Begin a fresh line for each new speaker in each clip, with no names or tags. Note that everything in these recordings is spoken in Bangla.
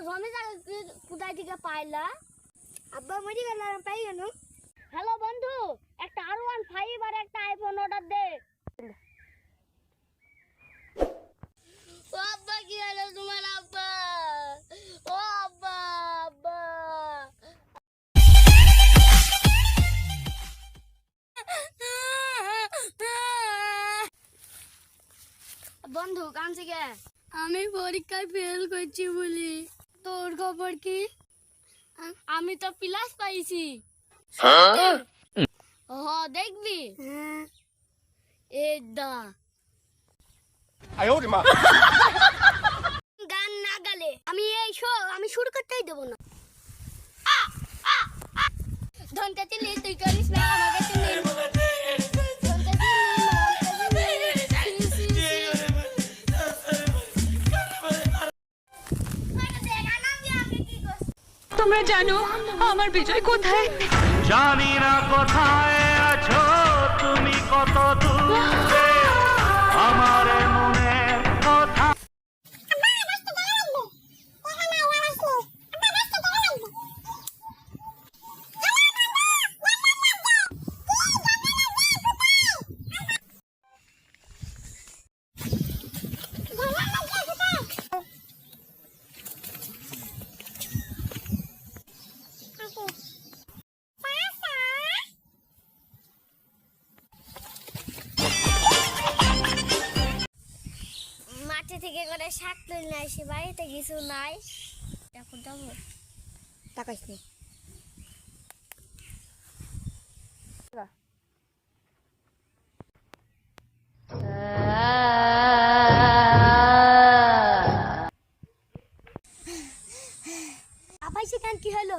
জমি কোথায় থেকে পাইলা? আব্বা মরি গেল, পাই কেন? হ্যালো বন্ধু, একটা R15 আর একটা আইফোন অর্ডার দে। ও আব্বা, কি হলো তোমার আব্বা? ও আব্বা, আব্বা বন্ধু কাঁদছে কে? আমি পরীক্ষায় ফেল করছি বলি। তোর খবর কি? আমি তো প্লাস পাইছি। ও দেখবি এদা গান না গালে আমি শুরু করতেই দেবো না। ধন কাছে নিয়ে তুই করিস না, আমার কাছে নিয়ে
তোমরা জানো আমার বিজয় কোথায়?
জানি না কোথায় আছো তুমি, কত দূরে আমার মনের কথা।
মাঠে থেকে করে শাক তুলে আসি, বাড়িতে কিছু নাই। দেখো যাবো টাকাইস নি। আপাইছে কান কি হলো?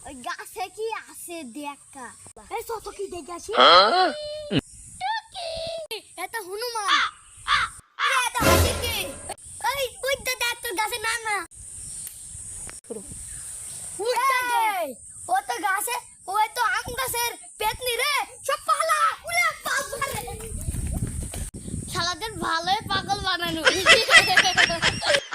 ওই গাছে কি আছে দেখা। এই কত কি দেখে আসি।